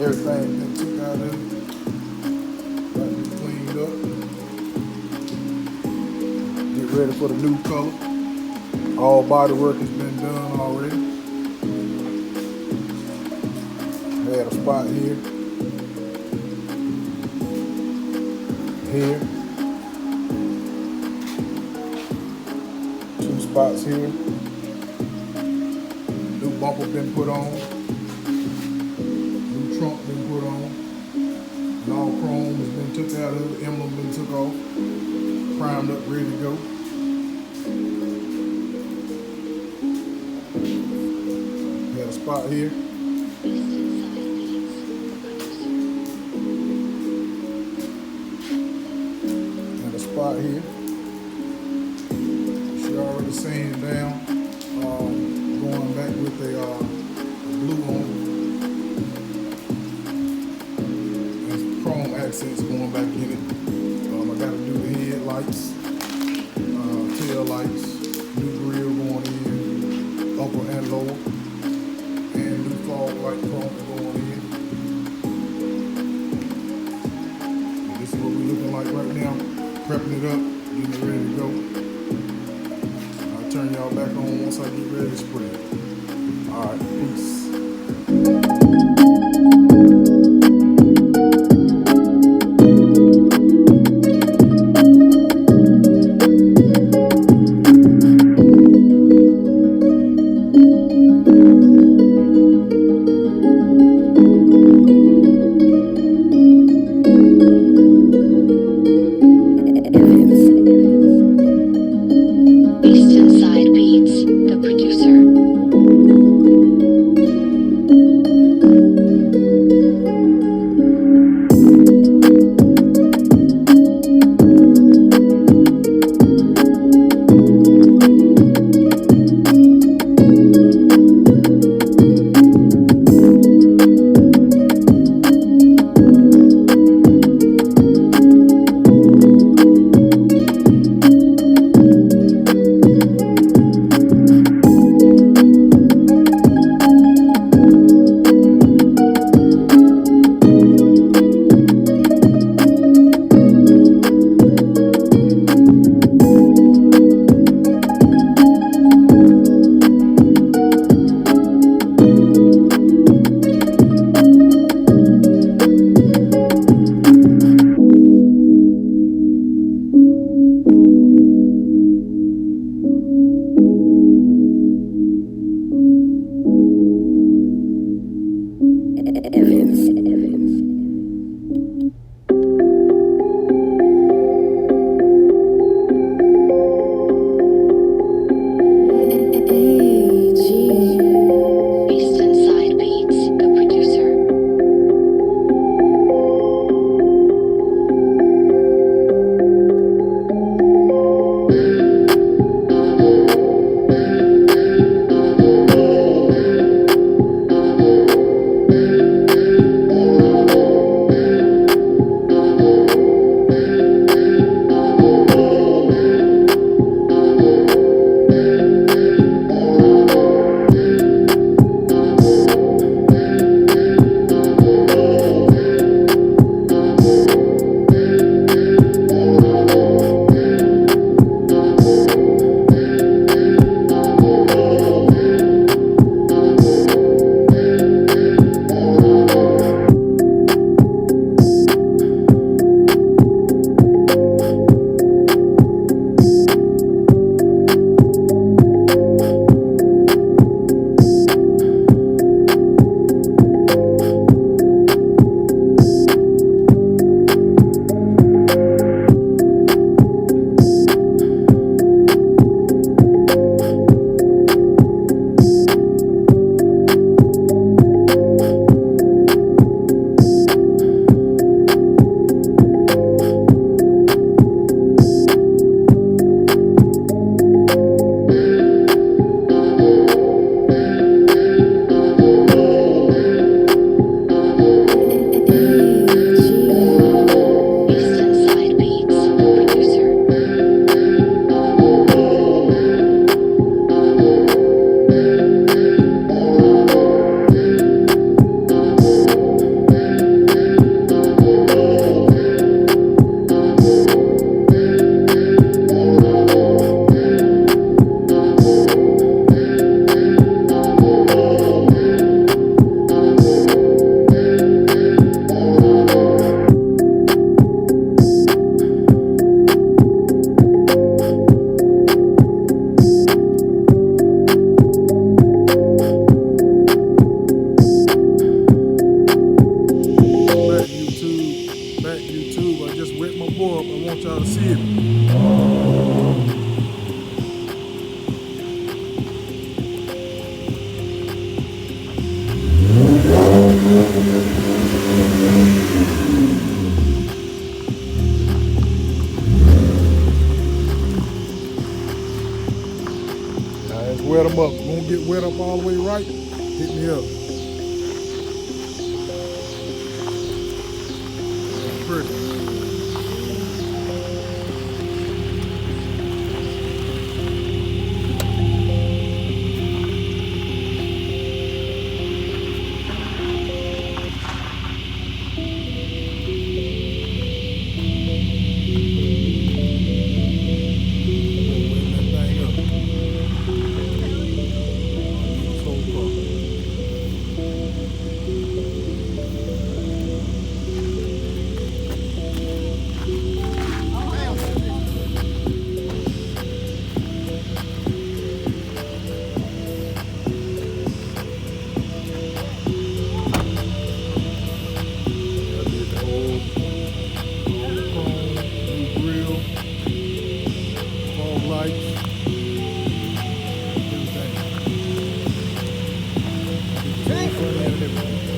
Everything been took out of it. Got it cleaned up. Get ready for the new color. All body work has been done already. Had a spot here. Here. 2 spots here. New bumper been put on. New trunk been put on. And all chrome has been took out of it. Emblem been took off. Primed up, ready to go. Had a spot here. And a spot here. She already sanded down. Going back with the blue on. And chrome accents going back in it. I gotta do the headlights, tail lights, new grill going in, upper and lower, and new fog light chrome going in. And this is what we're looking like right now. Prepping it up, getting it ready to go. I'll turn y'all back on once I get ready to spray it. Alright, peace. it wet up all the way right, hit me up. Pretty. Everything.